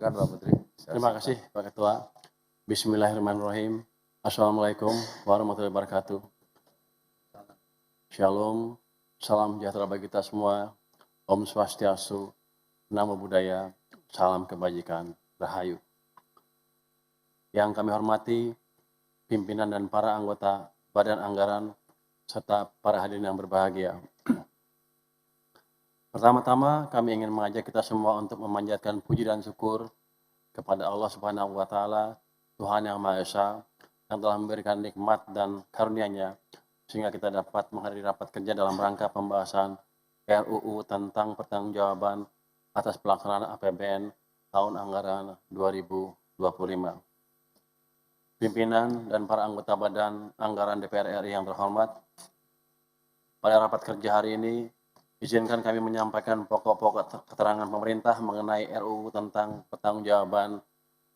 Silakan Pak Putri. Terima kasih Pak Ketua. Bismillahirrahmanirrahim. Assalamualaikum warahmatullahi wabarakatuh. Shalom, salam sejahtera bagi kita semua. Om Swastiastu, Namo Buddhaya, salam kebajikan, Rahayu. Yang kami hormati, pimpinan dan para anggota Badan Anggaran, serta para hadirin yang berbahagia. Pertama-tama kami ingin mengajak kita semua untuk memanjatkan puji dan syukur kepada Allah Subhanahu wa Ta'ala, Tuhan Yang Maha Esa, yang telah memberikan nikmat dan karunia-Nya sehingga kita dapat menghadiri rapat kerja dalam rangka pembahasan RUU tentang pertanggungjawaban atas pelaksanaan APBN tahun anggaran 2025. Pimpinan dan para anggota Badan Anggaran DPR RI yang terhormat, pada rapat kerja hari ini, izinkan kami menyampaikan pokok-pokok keterangan pemerintah mengenai RUU tentang pertanggungjawaban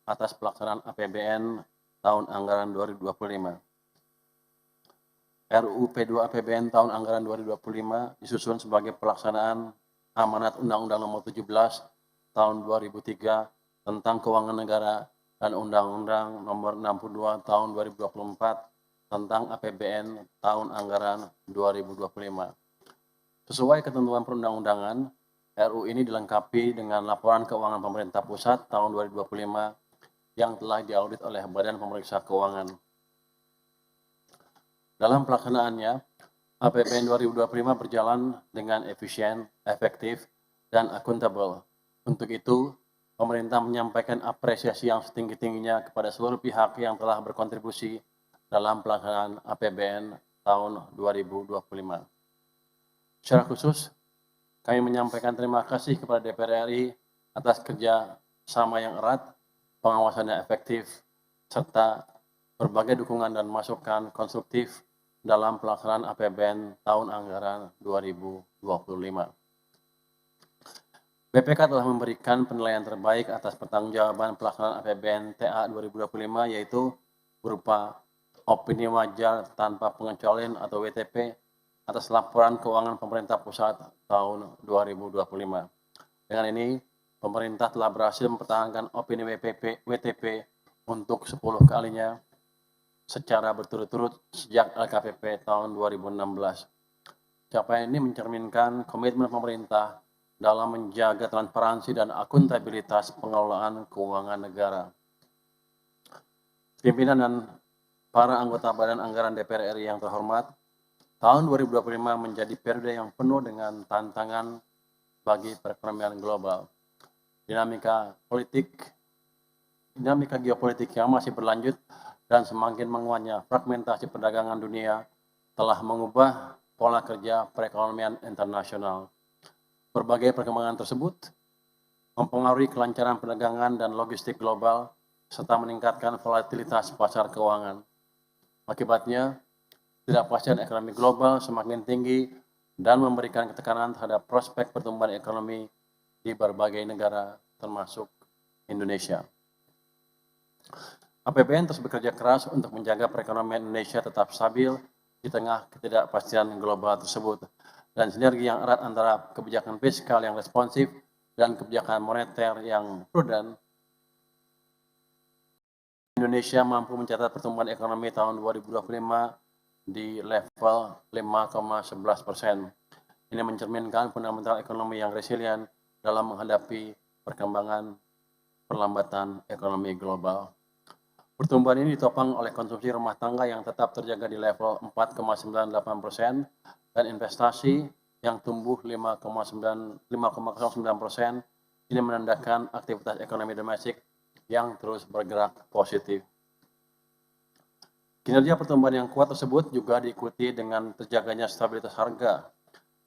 atas pelaksanaan APBN tahun anggaran 2025. RUU P2 APBN tahun anggaran 2025 disusun sebagai pelaksanaan amanat Undang-Undang Nomor 17 tahun 2003 tentang Keuangan Negara dan Undang-Undang Nomor 62 tahun 2024 tentang APBN tahun anggaran 2025. Sesuai ketentuan perundang-undangan, RUU ini dilengkapi dengan laporan keuangan pemerintah pusat tahun 2025 yang telah diaudit oleh Badan Pemeriksa Keuangan. Dalam pelaksanaannya, APBN 2025 berjalan dengan efisien, efektif, dan akuntabel. Untuk itu, pemerintah menyampaikan apresiasi yang setinggi-tingginya kepada seluruh pihak yang telah berkontribusi dalam pelaksanaan APBN tahun 2025. Secara khusus, kami menyampaikan terima kasih kepada DPR RI atas kerja sama yang erat, pengawasan yang efektif, serta berbagai dukungan dan masukan konstruktif dalam pelaksanaan APBN tahun anggaran 2025. BPK telah memberikan penilaian terbaik atas pertanggungjawaban pelaksanaan APBN TA 2025, yaitu berupa opini wajar tanpa pengecualian atau WTP atas laporan keuangan pemerintah pusat tahun 2025. Dengan ini, pemerintah telah berhasil mempertahankan opini WTP untuk 10 kalinya secara berturut-turut sejak LKPP tahun 2016. Capaian ini mencerminkan komitmen pemerintah dalam menjaga transparansi dan akuntabilitas pengelolaan keuangan negara. Pimpinan dan para anggota Badan Anggaran DPR RI yang terhormat, tahun 2025 menjadi periode yang penuh dengan tantangan bagi perekonomian global. Dinamika geopolitik yang masih berlanjut dan semakin menguatnya fragmentasi perdagangan dunia telah mengubah pola kerja perekonomian internasional. Berbagai perkembangan tersebut mempengaruhi kelancaran perdagangan dan logistik global serta meningkatkan volatilitas pasar keuangan. Akibatnya, ketidakpastian ekonomi global semakin tinggi dan memberikan ketekanan terhadap prospek pertumbuhan ekonomi di berbagai negara termasuk Indonesia. APBN terus bekerja keras untuk menjaga perekonomian Indonesia tetap stabil di tengah ketidakpastian global tersebut, dan sinergi yang erat antara kebijakan fiskal yang responsif dan kebijakan moneter yang prudent. Indonesia mampu mencatat pertumbuhan ekonomi tahun 2025 di level 5,11%. Ini mencerminkan fundamental ekonomi yang resilient dalam menghadapi perkembangan perlambatan ekonomi global. Pertumbuhan ini ditopang oleh konsumsi rumah tangga yang tetap terjaga di level 4,98% dan investasi yang tumbuh 5,09%. Ini menandakan aktivitas ekonomi domestik yang terus bergerak positif. Kinerja pertumbuhan yang kuat tersebut juga diikuti dengan terjaganya stabilitas harga.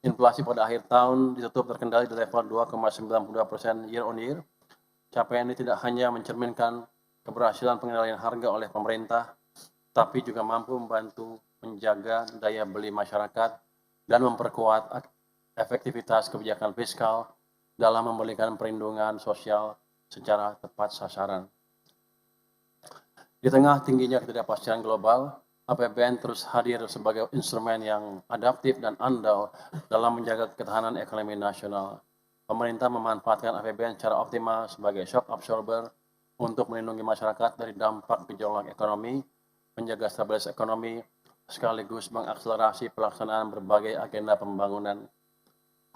Inflasi pada akhir tahun ditutup terkendali di level 2,92% year on year. Capaian ini tidak hanya mencerminkan keberhasilan pengendalian harga oleh pemerintah, tapi juga mampu membantu menjaga daya beli masyarakat dan memperkuat efektivitas kebijakan fiskal dalam memberikan perlindungan sosial secara tepat sasaran. Di tengah tingginya ketidakpastian global, APBN terus hadir sebagai instrumen yang adaptif dan andal dalam menjaga ketahanan ekonomi nasional. pemerintah memanfaatkan APBN secara optimal sebagai shock absorber untuk melindungi masyarakat dari dampak gejolak ekonomi, menjaga stabilitas ekonomi, sekaligus mengakselerasi pelaksanaan berbagai agenda pembangunan.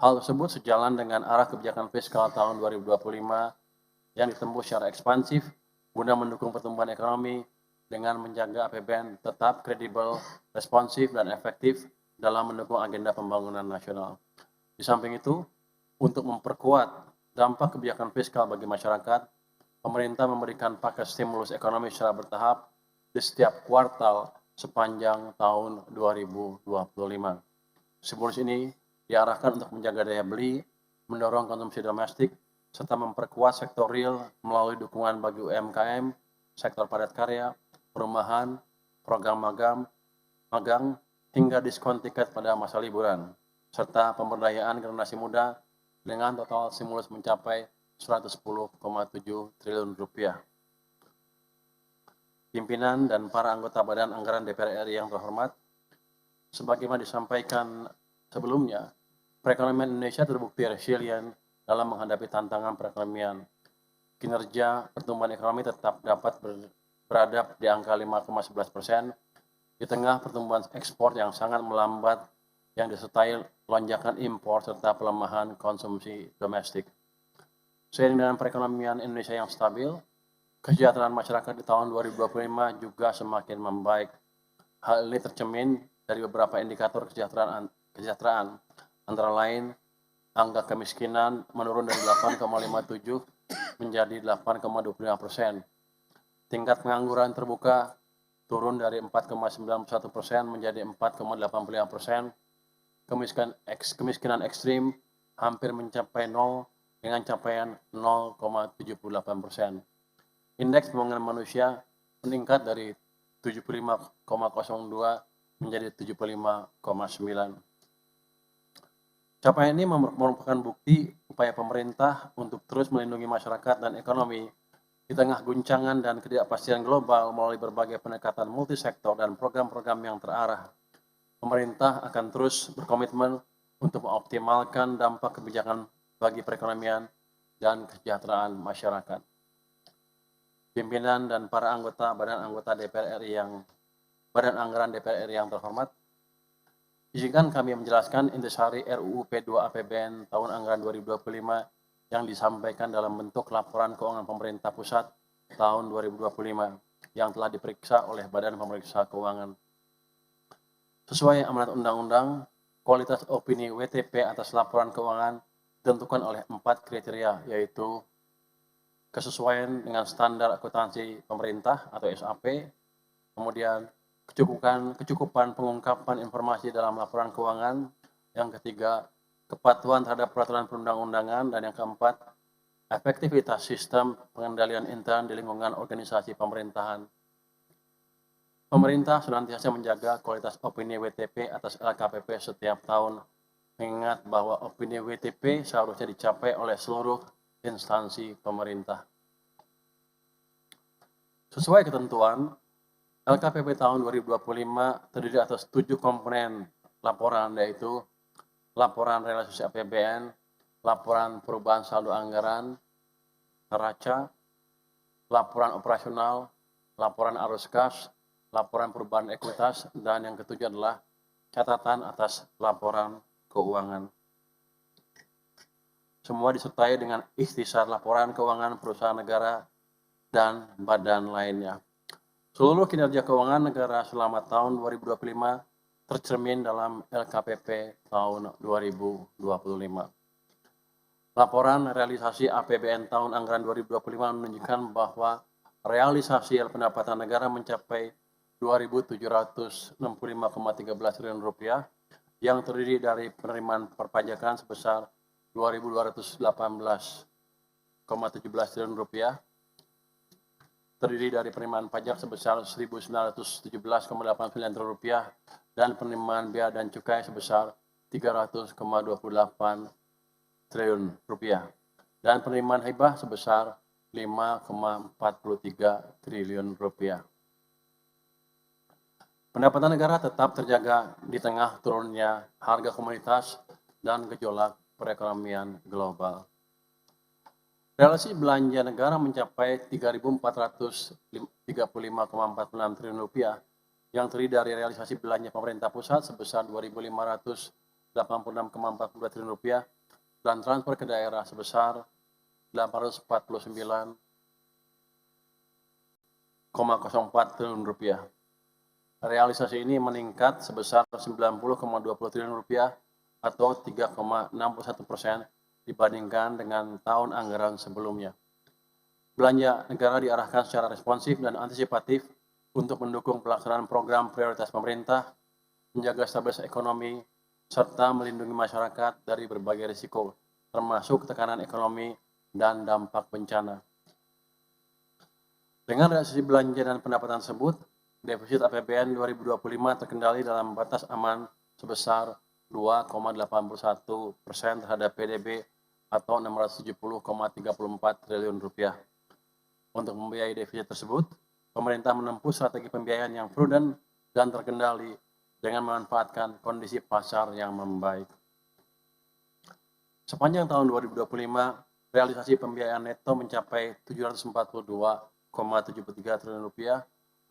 Hal tersebut sejalan dengan arah kebijakan fiskal tahun 2025 yang ditempuh secara ekspansif guna mendukung pertumbuhan ekonomi dengan menjaga APBN tetap kredibel, responsif, dan efektif dalam mendukung agenda pembangunan nasional. Di samping itu, untuk memperkuat dampak kebijakan fiskal bagi masyarakat, pemerintah memberikan paket stimulus ekonomi secara bertahap di setiap kuartal sepanjang tahun 2025. Stimulus ini diarahkan untuk menjaga daya beli, mendorong konsumsi domestik, serta memperkuat sektor real melalui dukungan bagi UMKM, sektor padat karya, perumahan, program magang, hingga diskon tiket pada masa liburan, serta pemberdayaan generasi muda dengan total stimulus mencapai 110,7 triliun rupiah. Pimpinan dan para anggota Badan Anggaran DPR RI yang terhormat, sebagaimana disampaikan sebelumnya, perekonomian Indonesia terbukti resilient dalam menghadapi tantangan perekonomian. Kinerja pertumbuhan ekonomi tetap dapat berada di angka 5,11% di tengah pertumbuhan ekspor yang sangat melambat yang disertai lonjakan impor serta pelemahan konsumsi domestik. Seiring dengan perekonomian Indonesia yang stabil, kesejahteraan masyarakat di tahun 2025 juga semakin membaik. Hal ini tercermin dari beberapa indikator kesejahteraan, antara lain angka kemiskinan menurun dari 8,57 menjadi 8,25%. Tingkat pengangguran terbuka turun dari 4,91% menjadi 4,85%. Kemiskinan ekstrim hampir mencapai 0 dengan capaian 0,78%. Indeks pembangunan manusia meningkat dari 75,02 menjadi 75,9. Capaian ini merupakan bukti upaya pemerintah untuk terus melindungi masyarakat dan ekonomi di tengah guncangan dan ketidakpastian global melalui berbagai pendekatan multisektor dan program-program yang terarah. Pemerintah akan terus berkomitmen untuk mengoptimalkan dampak kebijakan bagi perekonomian dan kesejahteraan masyarakat. Pimpinan dan para Badan Anggaran DPR RI yang terhormat, izinkan kami menjelaskan intisari RUU P2 APBN tahun anggaran 2025 yang disampaikan dalam bentuk laporan keuangan pemerintah pusat tahun 2025 yang telah diperiksa oleh Badan Pemeriksa Keuangan. Sesuai amanat undang-undang, kualitas opini WTP atas laporan keuangan ditentukan oleh 4 kriteria, yaitu kesesuaian dengan standar akuntansi pemerintah atau SAP, kemudian kecukupan pengungkapan informasi dalam laporan keuangan, yang ketiga, kepatuhan terhadap peraturan perundang-undangan, dan yang keempat, efektivitas sistem pengendalian intern di lingkungan organisasi pemerintahan. Pemerintah senantiasa menjaga kualitas opini WTP atas LKPP setiap tahun, mengingat bahwa opini WTP seharusnya dicapai oleh seluruh instansi pemerintah. Sesuai ketentuan, LKPP tahun 2025 terdiri atas 7 komponen laporan, yaitu laporan realisasi APBN, laporan perubahan saldo anggaran, neraca, laporan operasional, laporan arus kas, laporan perubahan ekuitas, dan yang ketujuh adalah catatan atas laporan keuangan. Semua disertai dengan ikhtisar laporan keuangan perusahaan negara dan badan lainnya. Seluruh kinerja keuangan negara selama tahun 2025 tercermin dalam LKPP tahun 2025. Laporan realisasi APBN tahun anggaran 2025 menunjukkan bahwa realisasi pendapatan negara mencapai 2.765,13 triliun rupiah yang terdiri dari penerimaan perpajakan sebesar 2.218,17 triliun rupiah, terdiri dari penerimaan pajak sebesar 1.917,89 triliun rupiah dan penerimaan bea dan cukai sebesar 300,28 triliun rupiah dan penerimaan hibah sebesar 5,43 triliun rupiah. Pendapatan negara tetap terjaga di tengah turunnya harga komoditas dan gejolak perekonomian global. Realisasi belanja negara mencapai Rp3.435,46 triliun yang terdiri dari realisasi belanja pemerintah pusat sebesar Rp2.586,42 triliun dan transfer ke daerah sebesar Rp849,04 triliun. Realisasi ini meningkat sebesar Rp90,20 triliun atau 3,61% dibandingkan dengan tahun anggaran sebelumnya. Belanja negara diarahkan secara responsif dan antisipatif untuk mendukung pelaksanaan program prioritas pemerintah, menjaga stabilitas ekonomi, serta melindungi masyarakat dari berbagai risiko, termasuk tekanan ekonomi dan dampak bencana. Dengan realisasi belanja dan pendapatan tersebut, defisit APBN 2025 terkendali dalam batas aman sebesar 2,81% terhadap PDB atau Rp670,34 triliun. Untuk membiayai defisit tersebut, pemerintah menempuh strategi pembiayaan yang prudent dan terkendali dengan memanfaatkan kondisi pasar yang membaik. Sepanjang tahun 2025, realisasi pembiayaan neto mencapai Rp742,73 triliun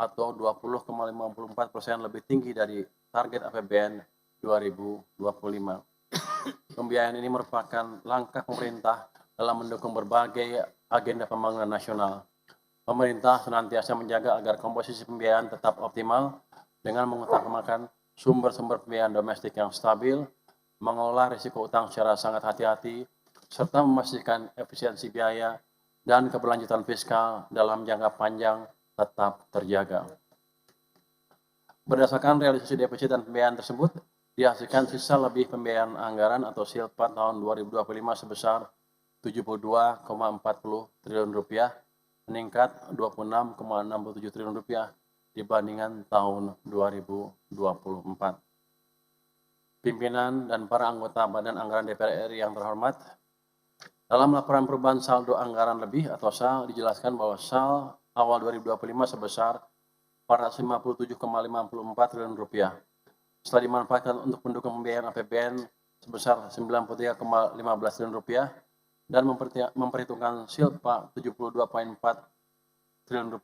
atau 20,54% lebih tinggi dari target APBN 2025. Pembiayaan ini merupakan langkah pemerintah dalam mendukung berbagai agenda pembangunan nasional. Pemerintah senantiasa menjaga agar komposisi pembiayaan tetap optimal dengan mengutamakan sumber-sumber pembiayaan domestik yang stabil, mengelola risiko utang secara sangat hati-hati, serta memastikan efisiensi biaya dan keberlanjutan fiskal dalam jangka panjang tetap terjaga. Berdasarkan realisasi defisit dan pembiayaan tersebut, dihasilkan sisa lebih pembiayaan anggaran atau SILPA tahun 2025 sebesar Rp72,40 triliun, meningkat Rp26,67 triliun dibandingkan tahun 2024. Pimpinan dan para anggota Badan Anggaran DPR RI yang terhormat, dalam laporan perubahan saldo anggaran lebih atau SAL dijelaskan bahwa SAL awal 2025 sebesar Rp457,54 triliun. Setelah dimanfaatkan untuk mendukung pembiayaan APBN sebesar Rp93,15 triliun dan memperhitungkan SILPA Rp72,4 triliun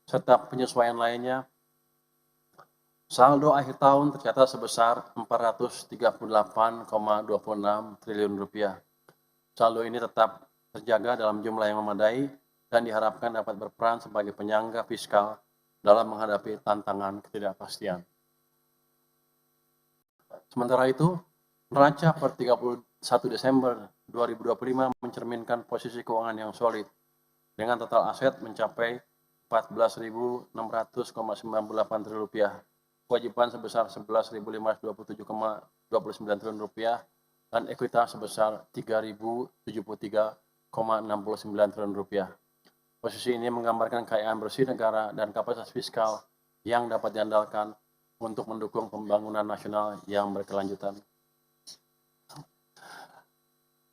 serta penyesuaian lainnya, saldo akhir tahun tercatat sebesar Rp438,26 triliun. Saldo ini tetap terjaga dalam jumlah yang memadai dan diharapkan dapat berperan sebagai penyangga fiskal dalam menghadapi tantangan ketidakpastian. Sementara itu, neraca per 31 Desember 2025 mencerminkan posisi keuangan yang solid dengan total aset mencapai Rp14.600,98 triliun, kewajiban sebesar Rp11.527,29 triliun dan ekuitas sebesar Rp3.073,69 triliun. Posisi ini menggambarkan kekayaan bersih negara dan kapasitas fiskal yang dapat diandalkan untuk mendukung pembangunan nasional yang berkelanjutan.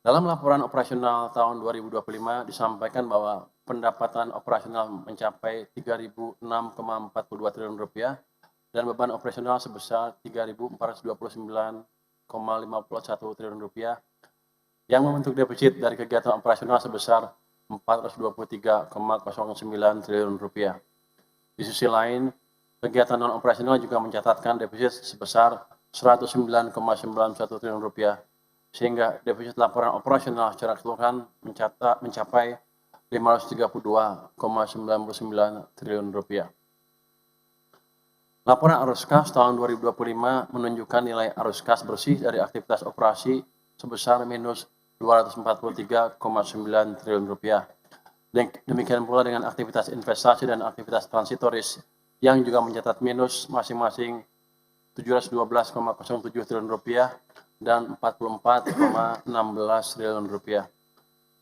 Dalam laporan operasional tahun 2025 disampaikan bahwa pendapatan operasional mencapai Rp3.006,42 triliun dan beban operasional sebesar Rp3.429,51 triliun yang membentuk defisit dari kegiatan operasional sebesar Rp423,09 triliun. Di sisi lain, kegiatan non-operasional juga mencatatkan defisit sebesar Rp109,91 triliun, sehingga defisit laporan operasional secara keseluruhan mencapai Rp532,99 triliun. Laporan arus kas tahun 2025 menunjukkan nilai arus kas bersih dari aktivitas operasi sebesar minus Rp243,9 triliun. Demikian pula dengan aktivitas investasi dan aktivitas transitoris yang juga mencatat minus masing-masing Rp712,07 triliun dan Rp44,16 triliun.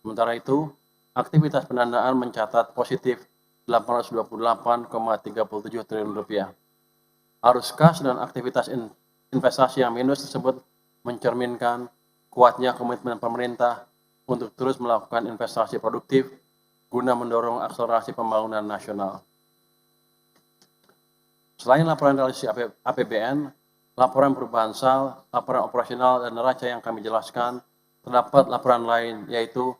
Sementara itu, aktivitas pendanaan mencatat positif Rp828,37 triliun. Arus kas dan aktivitas investasi yang minus tersebut mencerminkan kuatnya komitmen pemerintah untuk terus melakukan investasi produktif guna mendorong akselerasi pembangunan nasional. Selain laporan realisasi APBN, laporan perubahan SAL, laporan operasional dan neraca yang kami jelaskan terdapat laporan lain, yaitu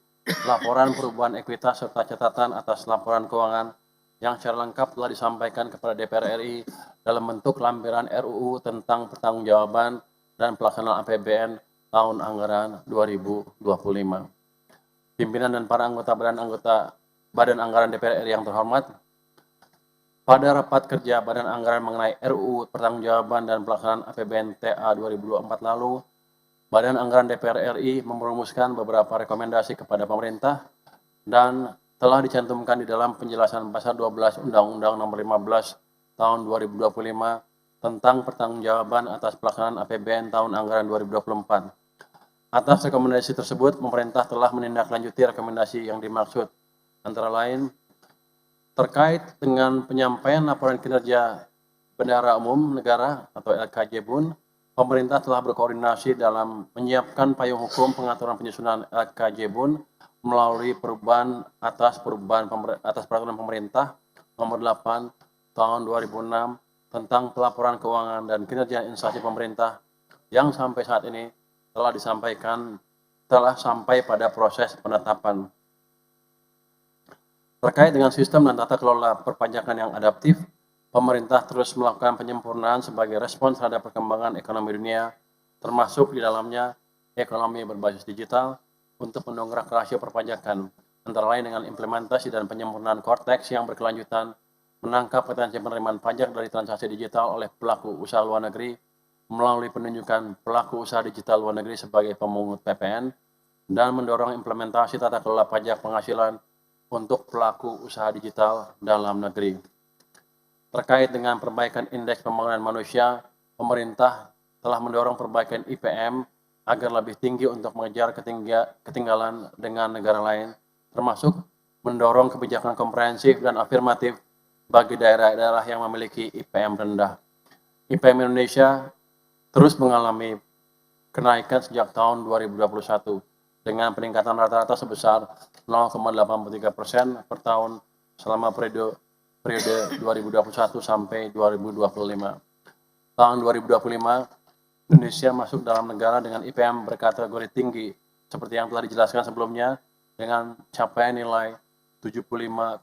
laporan perubahan ekuitas serta catatan atas laporan keuangan yang secara lengkap telah disampaikan kepada DPR RI dalam bentuk lampiran RUU tentang pertanggungjawaban dan pelaksanaan APBN tahun anggaran 2025. Pimpinan dan para anggota Badan Anggaran DPR RI yang terhormat, pada rapat kerja Badan Anggaran mengenai RUU Pertanggungjawaban dan Pelaksanaan APBN TA 2024 lalu, Badan Anggaran DPR RI merumuskan beberapa rekomendasi kepada pemerintah dan telah dicantumkan di dalam penjelasan pasal 12 Undang-Undang Nomor 15 Tahun 2025 tentang pertanggungjawaban atas pelaksanaan APBN tahun anggaran 2024. Atas rekomendasi tersebut, pemerintah telah menindaklanjuti rekomendasi yang dimaksud, antara lain terkait dengan penyampaian laporan kinerja Bendahara Umum Negara atau LKJBUN, pemerintah telah berkoordinasi dalam menyiapkan payung hukum pengaturan penyusunan LKJBUN melalui perubahan atas peraturan pemerintah nomor 8 tahun 2006 tentang pelaporan keuangan dan kinerja instansi pemerintah yang sampai saat ini telah sampai pada proses penetapan. Terkait dengan sistem dan tata kelola perpajakan yang adaptif, pemerintah terus melakukan penyempurnaan sebagai respons terhadap perkembangan ekonomi dunia, termasuk di dalamnya ekonomi berbasis digital, untuk mendongkrak rasio perpajakan, antara lain dengan implementasi dan penyempurnaan Cortex yang berkelanjutan, menangkap potensi penerimaan pajak dari transaksi digital oleh pelaku usaha luar negeri, melalui penunjukan pelaku usaha digital luar negeri sebagai pemungut PPN, dan mendorong implementasi tata kelola pajak penghasilan untuk pelaku usaha digital dalam negeri. Terkait dengan perbaikan indeks pembangunan manusia, pemerintah telah mendorong perbaikan IPM agar lebih tinggi untuk mengejar ketinggalan dengan negara lain, termasuk mendorong kebijakan komprehensif dan afirmatif bagi daerah-daerah yang memiliki IPM rendah. IPM Indonesia terus mengalami kenaikan sejak tahun 2021 dengan peningkatan rata-rata sebesar 0,83% per tahun selama periode 2021 sampai 2025. Tahun 2025, Indonesia masuk dalam negara dengan IPM berkategori tinggi seperti yang telah dijelaskan sebelumnya dengan capaian nilai 75,90.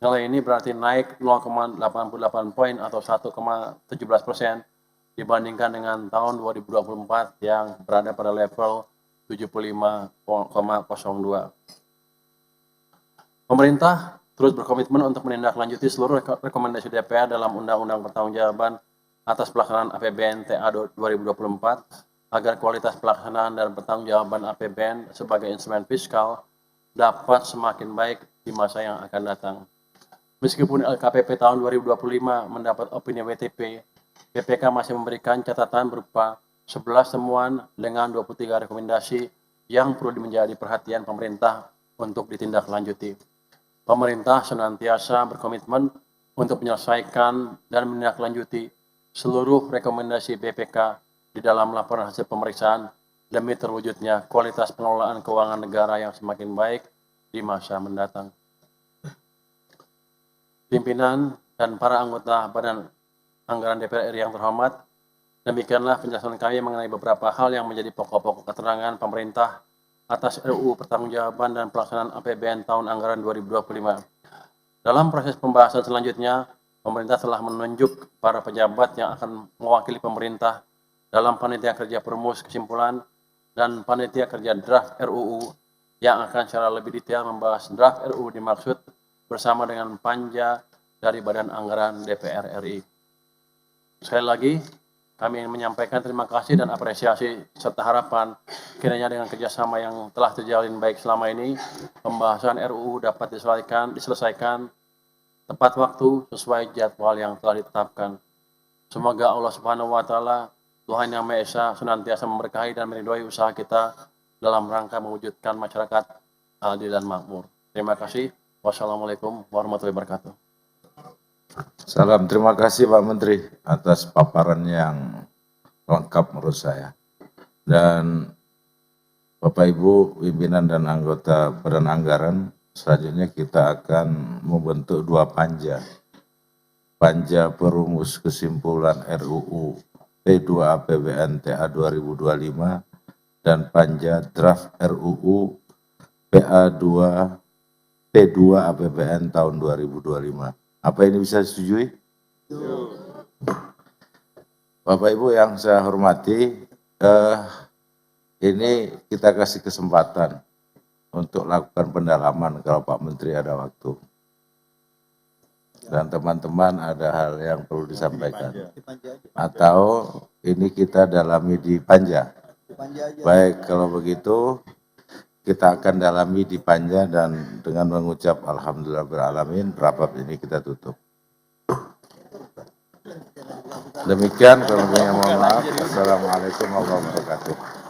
Nilai ini berarti naik 0,88 poin atau 1,17% dibandingkan dengan tahun 2024 yang berada pada level 75,02. Pemerintah terus berkomitmen untuk menindaklanjuti seluruh rekomendasi DPR dalam Undang-Undang Pertanggungjawaban atas pelaksanaan APBN TA 2024 agar kualitas pelaksanaan dan pertanggungjawaban APBN sebagai instrumen fiskal dapat semakin baik di masa yang akan datang. Meskipun LKPP tahun 2025 mendapat opini WTP, BPK masih memberikan catatan berupa 11 temuan dengan 23 rekomendasi yang perlu menjadi perhatian pemerintah untuk ditindaklanjuti. Pemerintah senantiasa berkomitmen untuk menyelesaikan dan menindaklanjuti seluruh rekomendasi BPK di dalam laporan hasil pemeriksaan demi terwujudnya kualitas pengelolaan keuangan negara yang semakin baik di masa mendatang. Pimpinan dan para anggota Badan Anggaran DPR RI yang terhormat, demikianlah penjelasan kami mengenai beberapa hal yang menjadi pokok-pokok keterangan pemerintah atas RUU Pertanggungjawaban dan Pelaksanaan APBN tahun anggaran 2025. Dalam proses pembahasan selanjutnya, pemerintah telah menunjuk para pejabat yang akan mewakili pemerintah dalam panitia kerja perumus kesimpulan dan panitia kerja draft RUU yang akan secara lebih detail membahas draft RUU dimaksud bersama dengan panja dari Badan Anggaran DPR RI. Sekali lagi, kami ingin menyampaikan terima kasih dan apresiasi serta harapan kiranya dengan kerjasama yang telah terjalin baik selama ini, pembahasan RUU dapat diselesaikan tepat waktu sesuai jadwal yang telah ditetapkan. Semoga Allah Subhanahu wa Ta'ala, Tuhan Yang Maha Esa, senantiasa memberkahi dan meridhoi usaha kita dalam rangka mewujudkan masyarakat adil dan makmur. Terima kasih. Wassalamualaikum warahmatullahi wabarakatuh. Salam, terima kasih Pak Menteri atas paparan yang lengkap menurut saya. Dan Bapak Ibu pimpinan dan anggota Badan Anggaran, selanjutnya kita akan membentuk dua panja. Panja perumus kesimpulan RUU P2 APBN TA 2025 dan Panja Draft RUU P2 APBN tahun 2025. Apa ini bisa disetujui? Bapak Ibu yang saya hormati, ini kita kasih kesempatan untuk lakukan pendalaman kalau Pak Menteri ada waktu. Dan teman-teman ada hal yang perlu disampaikan. Atau ini kita dalami di Panja. Baik, kalau begitu kita akan dalami di Panja dan dengan mengucap Alhamdulillahirrahmanirrahim, rapat ini kita tutup. Demikian, kalau mohon maaf. Assalamualaikum warahmatullahi wabarakatuh.